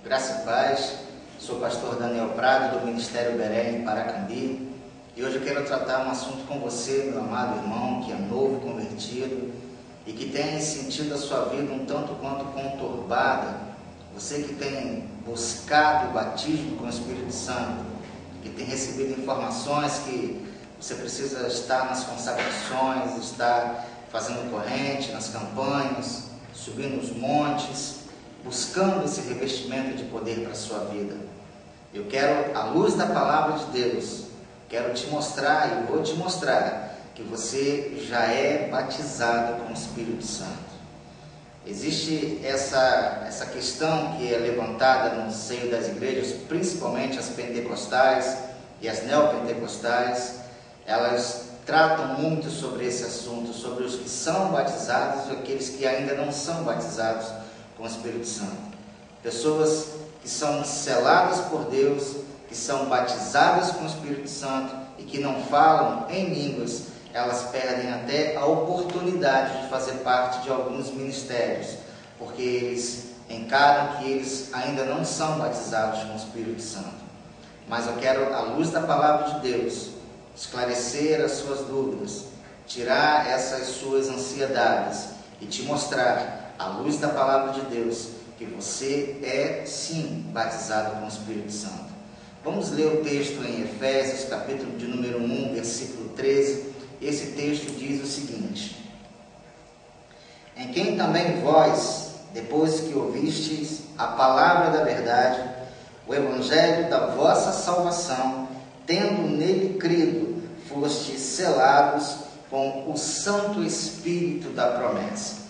Graça e paz, sou o pastor Daniel Prado do Ministério Berém, Paracambi, e hoje eu quero tratar um assunto com você, meu amado irmão, que é novo convertido e que tem sentido a sua vida um tanto quanto conturbada, você que tem buscado o batismo com o Espírito Santo, que tem recebido informações que você precisa estar nas consagrações, estar fazendo corrente, nas campanhas, subindo os montes, buscando esse revestimento de poder para a sua vida. Eu quero, à luz da palavra de Deus, quero te mostrar e vou te mostrar que você já é batizado com o Espírito Santo. Existe essa questão que é levantada no seio das igrejas, principalmente as pentecostais e as neopentecostais. Elas tratam muito sobre esse assunto, sobre os que são batizados e aqueles que ainda não são batizados com o Espírito Santo. Pessoas que são seladas por Deus, que são batizadas com o Espírito Santo e que não falam em línguas, elas perdem até a oportunidade de fazer parte de alguns ministérios, porque eles encaram que eles ainda não são batizados com o Espírito Santo. Mas eu quero, à luz da palavra de Deus, esclarecer as suas dúvidas, tirar essas suas ansiedades e te mostrar, à luz da palavra de Deus, que você é sim batizado com o Espírito Santo. Vamos ler o texto em Efésios, capítulo de número 1, versículo 13. Esse texto diz o seguinte: em quem também vós, depois que ouvistes a palavra da verdade, o evangelho da vossa salvação, tendo nele crido, fostes selados com o Santo Espírito da promessa.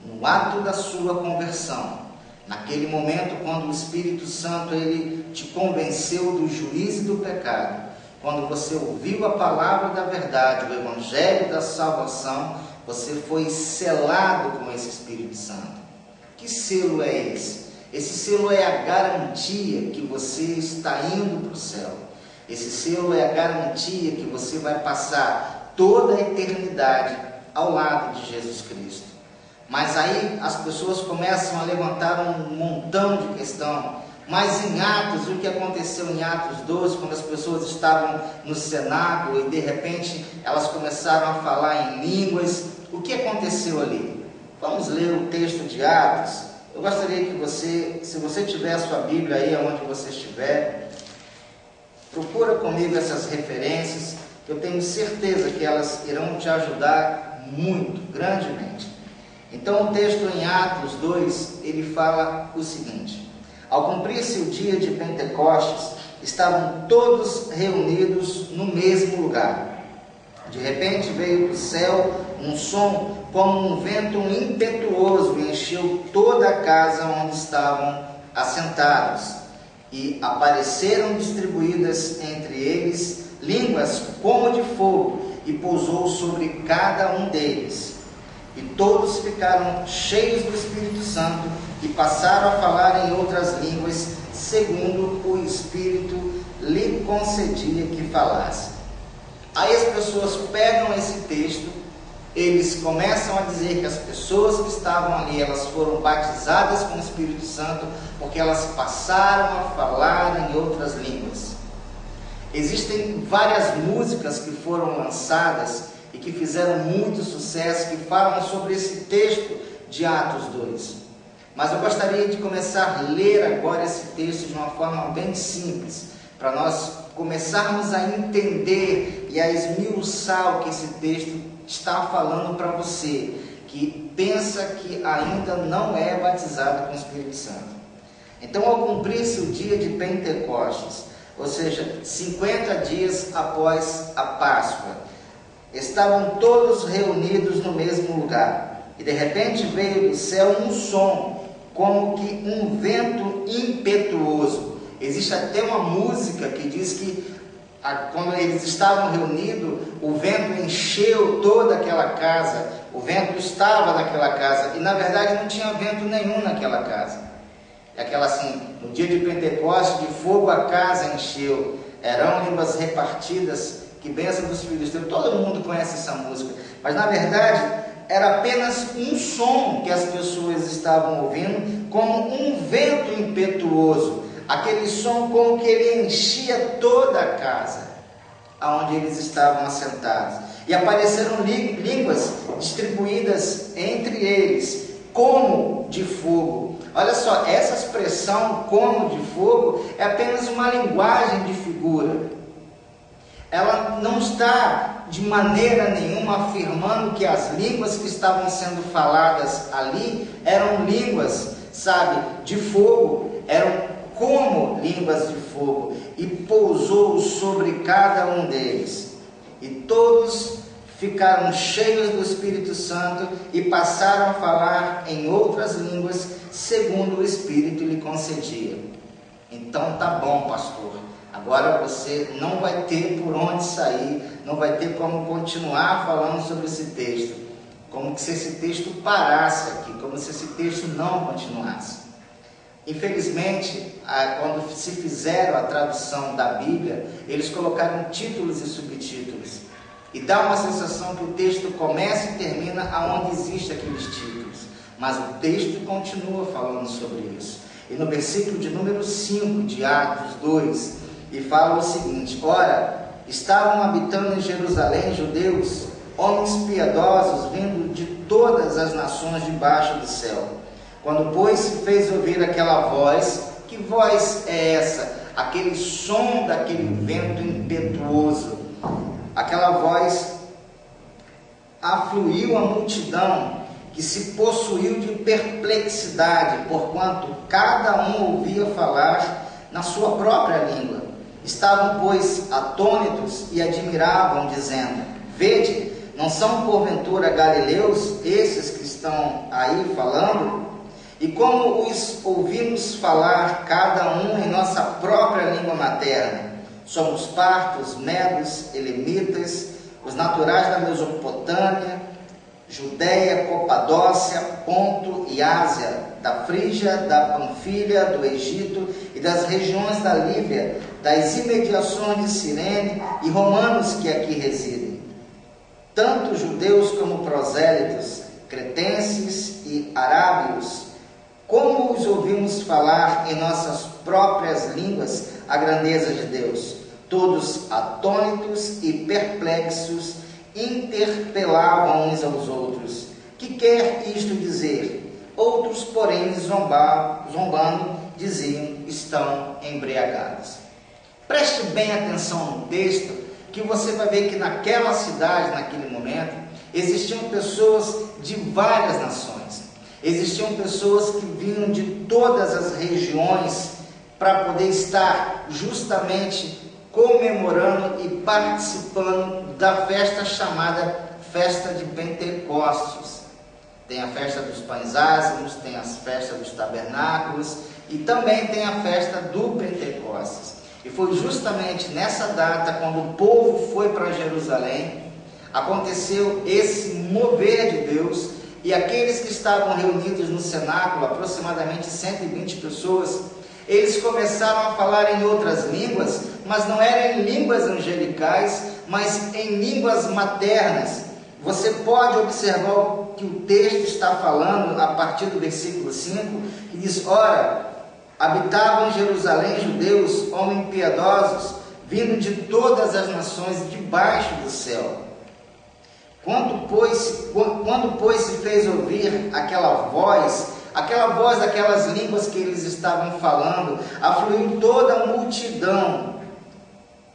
No ato da sua conversão, naquele momento quando o Espírito Santo ele te convenceu do juízo e do pecado, quando você ouviu a palavra da verdade, o evangelho da salvação, você foi selado com esse Espírito Santo. Que selo é esse? Esse selo é a garantia que você está indo para o céu. Esse selo é a garantia que você vai passar toda a eternidade ao lado de Jesus Cristo. Mas aí as pessoas começam a levantar um montão de questão. Mas em Atos, o que aconteceu em Atos 12, quando as pessoas estavam no cenáculo e de repente elas começaram a falar em línguas, o que aconteceu ali? Vamos ler o texto de Atos. Eu gostaria que você, se você tiver a sua Bíblia aí onde você estiver, procura comigo essas referências, que eu tenho certeza que elas irão te ajudar muito, grandemente. Então o texto em Atos 2, ele fala o seguinte: ao cumprir-se o dia de Pentecostes, estavam todos reunidos no mesmo lugar. De repente veio do céu um som como um vento impetuoso e encheu toda a casa onde estavam assentados. E apareceram distribuídas entre eles línguas como de fogo, e pousou sobre cada um deles. E todos ficaram cheios do Espírito Santo e passaram a falar em outras línguas, segundo o Espírito lhe concedia que falasse. Aí as pessoas pegam esse texto, eles começam a dizer que as pessoas que estavam ali, elas foram batizadas com o Espírito Santo, porque elas passaram a falar em outras línguas. Existem várias músicas que foram lançadas e que fizeram muito sucesso, que falam sobre esse texto de Atos 2. Mas eu gostaria de começar a ler agora esse texto de uma forma bem simples, para nós começarmos a entender e a esmiuçar o que esse texto está falando para você, que pensa que ainda não é batizado com o Espírito Santo. Então, ao cumprir-se o dia de Pentecostes, ou seja, 50 dias após a Páscoa, estavam todos reunidos no mesmo lugar, e de repente veio do céu um som, como que um vento impetuoso. Existe até uma música que diz que quando eles estavam reunidos, o vento encheu toda aquela casa, o vento estava naquela casa, e na verdade não tinha vento nenhum naquela casa. Aquela assim, no dia de Pentecostes, de fogo a casa encheu, eram línguas repartidas, que bênção dos filhos de Deus. Todo mundo conhece essa música, mas na verdade era apenas um som que as pessoas estavam ouvindo, como um vento impetuoso, aquele som como que ele enchia toda a casa aonde eles estavam assentados. E apareceram línguas distribuídas entre eles, como de fogo. Olha só, essa expressão como de fogo é apenas uma linguagem de figura. Ela não está de maneira nenhuma afirmando que as línguas que estavam sendo faladas ali eram línguas, de fogo, eram como línguas de fogo, e pousou sobre cada um deles. E todos ficaram cheios do Espírito Santo e passaram a falar em outras línguas, segundo o Espírito lhe concedia. Então tá bom, pastor. Agora você não vai ter por onde sair, não vai ter como continuar falando sobre esse texto. Como se esse texto parasse aqui, como se esse texto não continuasse. Infelizmente, quando se fizeram a tradução da Bíblia, eles colocaram títulos e subtítulos. E dá uma sensação que o texto começa e termina aonde existem aqueles títulos. Mas o texto continua falando sobre isso. E no versículo de número 5 de Atos 2, e fala o seguinte: ora, estavam habitando em Jerusalém judeus, homens piedosos, vindo de todas as nações debaixo do céu. Quando, pois, se fez ouvir aquela voz, que voz é essa? Aquele som daquele vento impetuoso. Aquela voz afluiu a multidão, que se possuiu de perplexidade, porquanto cada um ouvia falar na sua própria língua. Estavam, pois, atônitos e admiravam, dizendo: vede, não são porventura galileus esses que estão aí falando? E como os ouvimos falar, cada um em nossa própria língua materna, somos partos, medos, elemitas, os naturais da Mesopotâmia, Judéia, Capadócia, Ponto e Ásia, da Frígia, da Panfilha, do Egito e das regiões da Líbia, das imediações de Cirene e romanos que aqui residem, tanto judeus como prosélitos, cretenses e arábios. Como os ouvimos falar em nossas próprias línguas a grandeza de Deus, todos atônitos e perplexos, interpelavam uns aos outros: que quer isto dizer? Outros, porém, zombando, diziam: estão embriagados. Preste bem atenção no texto, que você vai ver que naquela cidade, naquele momento, existiam pessoas de várias nações. Existiam pessoas que vinham de todas as regiões para poder estar justamente comemorando e participando da festa chamada Festa de Pentecostes. Tem a festa dos pães ázimos, tem a festa dos tabernáculos e também tem a festa do Pentecostes. E foi justamente nessa data, quando o povo foi para Jerusalém, aconteceu esse mover de Deus. E aqueles que estavam reunidos no cenáculo, aproximadamente 120 pessoas, eles começaram a falar em outras línguas, mas não eram em línguas angelicais, mas em línguas maternas. Você pode observar o que o texto está falando a partir do versículo 5, que diz: ora, habitavam em Jerusalém judeus, homens piedosos, vindo de todas as nações debaixo do céu. Quando, pois, se fez ouvir aquela voz daquelas línguas que eles estavam falando, afluiu toda a multidão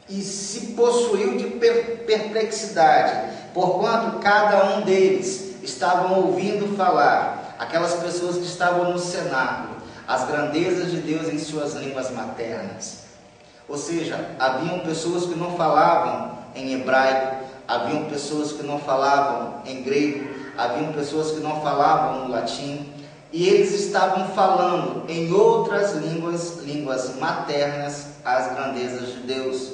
e se possuiu de perplexidade, porquanto cada um deles estavam ouvindo falar, aquelas pessoas que estavam no cenáculo, as grandezas de Deus em suas línguas maternas. Ou seja, haviam pessoas que não falavam em hebraico, haviam pessoas que não falavam em grego, haviam pessoas que não falavam no latim, e eles estavam falando em outras línguas maternas, as grandezas de Deus.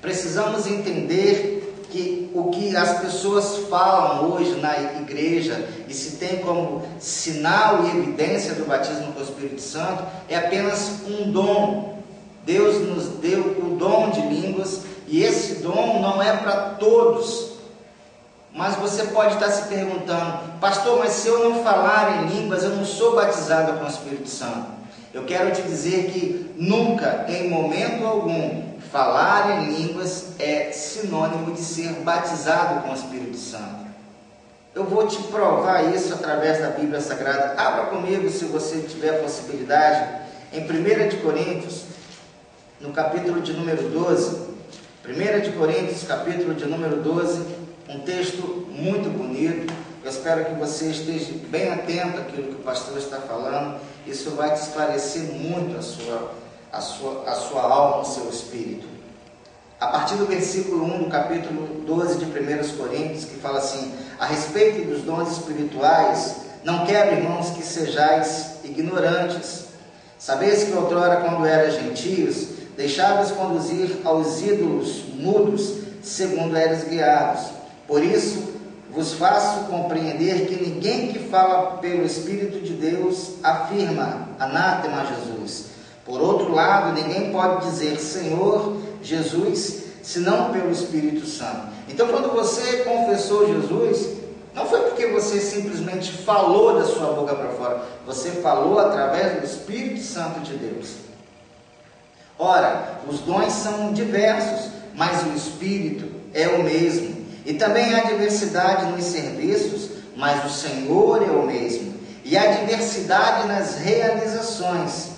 Precisamos entender que o que as pessoas falam hoje na igreja e se tem como sinal e evidência do batismo com o Espírito Santo é apenas um dom. Deus nos deu o dom de línguas, e esse dom não é para todos. Mas você pode estar se perguntando: pastor, mas se eu não falar em línguas, eu não sou batizado com o Espírito Santo. Eu quero te dizer que nunca, em momento algum, falar em línguas é sinônimo de ser batizado com o Espírito Santo. Eu vou te provar isso através da Bíblia Sagrada. Abra comigo, se você tiver a possibilidade, em 1 de Coríntios, no capítulo de número 12. 1 de Coríntios, capítulo de número 12, um texto muito bonito. Eu espero que você esteja bem atento àquilo que o pastor está falando. Isso vai te esclarecer muito a sua alma, o seu espírito. A partir do versículo 1 do capítulo 12 de 1 Coríntios, que fala assim: a respeito dos dons espirituais, não quero, irmãos, que sejais ignorantes. Sabeis que outrora, quando eras gentios, deixavas conduzir aos ídolos mudos, segundo eras guiados. Por isso, vos faço compreender que ninguém que fala pelo Espírito de Deus afirma anátema a Jesus. Por outro lado, ninguém pode dizer Senhor Jesus, senão pelo Espírito Santo. Então, quando você confessou Jesus, não foi porque você simplesmente falou da sua boca para fora, você falou através do Espírito Santo de Deus. Ora, os dons são diversos, mas o Espírito é o mesmo. E também há diversidade nos serviços, mas o Senhor é o mesmo. E há diversidade nas realizações,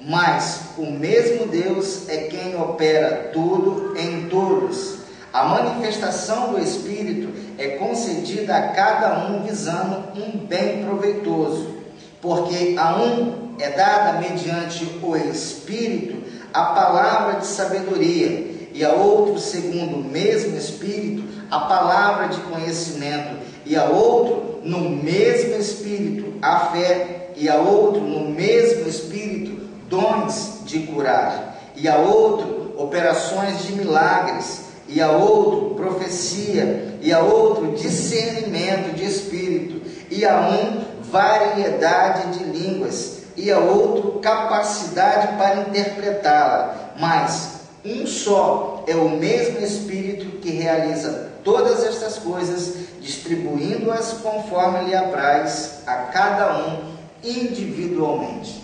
mas o mesmo Deus é quem opera tudo em todos. A manifestação do Espírito é concedida a cada um visando um bem proveitoso, porque a um é dada mediante o Espírito a palavra de sabedoria, e a outro, segundo o mesmo Espírito, a palavra de conhecimento, e a outro, no mesmo Espírito, a fé, e a outro, no mesmo Espírito, dons de curar, e a outro, operações de milagres, e a outro, profecia, e a outro, discernimento de espírito, e a um, variedade de línguas, e a outro, capacidade para interpretá-la. Mas um só é o mesmo Espírito que realiza todas estas coisas, distribuindo-as conforme lhe apraz a cada um individualmente.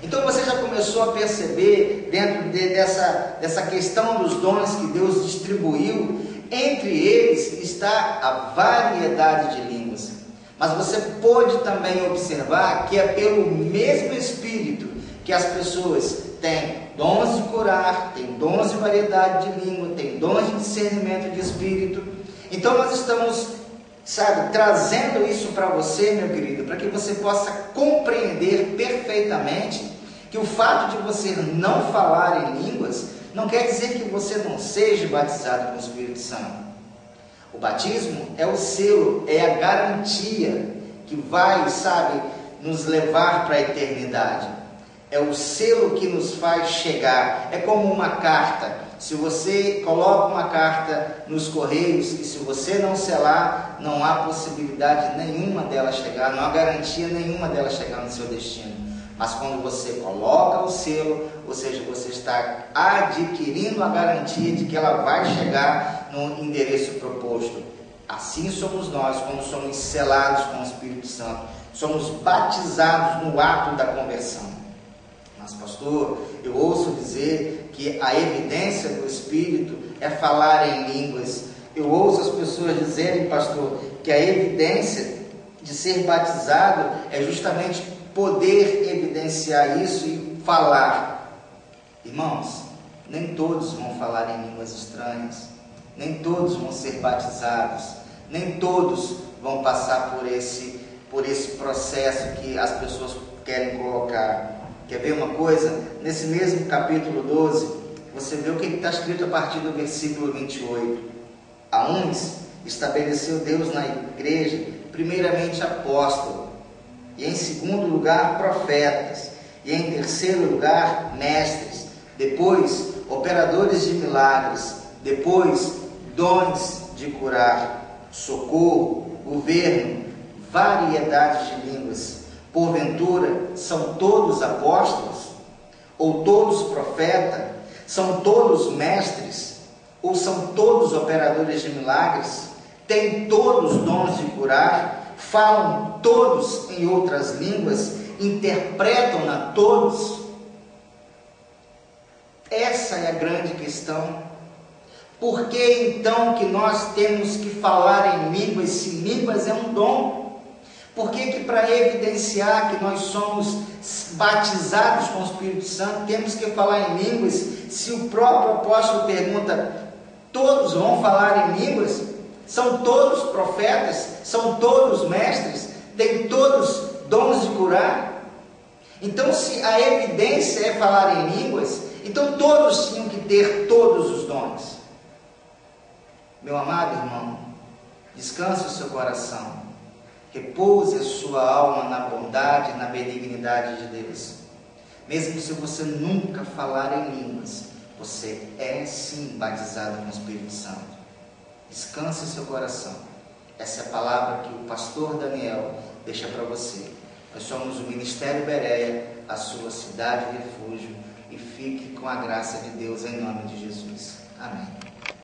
Então você já começou a perceber, dentro dessa questão dos dons que Deus distribuiu, entre eles está a variedade de línguas. Mas você pode também observar que é pelo mesmo Espírito que as pessoas têm dons de curar, têm dons de variedade de língua, têm dons de discernimento de espírito. Então nós estamos, trazendo isso para você, meu querido, para que você possa compreender perfeitamente que o fato de você não falar em línguas não quer dizer que você não seja batizado com o Espírito Santo. O batismo é o selo, é a garantia que vai, nos levar para a eternidade. É o selo que nos faz chegar. É como uma carta. Se você coloca uma carta nos correios e se você não selar, não há possibilidade nenhuma dela chegar, não há garantia nenhuma dela chegar no seu destino. Mas quando você coloca o selo, ou seja, você está adquirindo a garantia de que ela vai chegar no endereço proposto. Assim somos nós, quando somos selados com o Espírito Santo. Somos batizados no ato da conversão. Mas, pastor, eu ouço dizer que a evidência do Espírito é falar em línguas. Eu ouço as pessoas dizerem, pastor, que a evidência de ser batizado é justamente poder evidenciar isso e falar. Irmãos, nem todos vão falar em línguas estranhas, nem todos vão ser batizados, nem todos vão passar por esse processo que as pessoas querem colocar. Quer ver uma coisa? Nesse mesmo capítulo 12, você vê o que está escrito a partir do versículo 28. A uns estabeleceu Deus na igreja, primeiramente apóstolos, e em segundo lugar profetas, e em terceiro lugar mestres, depois operadores de milagres, depois dons de curar, socorro, governo, variedade de línguas. Porventura, são todos apóstolos? Ou todos profetas? São todos mestres? Ou são todos operadores de milagres? têm todos dons de curar, falam todos em outras línguas, interpretam-na todos? Essa é a grande questão. Por que então que nós temos que falar em línguas, se línguas é um dom? Por que para evidenciar que nós somos batizados com o Espírito Santo, temos que falar em línguas, se o próprio apóstolo pergunta, todos vão falar em línguas? São todos profetas? São todos mestres? Têm todos dons de curar? Então, se a evidência é falar em línguas, então todos tinham que ter todos os dons. Meu amado irmão, descanse o seu coração, repouse a sua alma na bondade e na benignidade de Deus. Mesmo se você nunca falar em línguas, você é sim batizado com o Espírito Santo. Descanse o seu coração. Essa é a palavra que o pastor Daniel deixa para você. Nós somos o Ministério Bereia, a sua cidade de refúgio, e fique com a graça de Deus em nome de Jesus.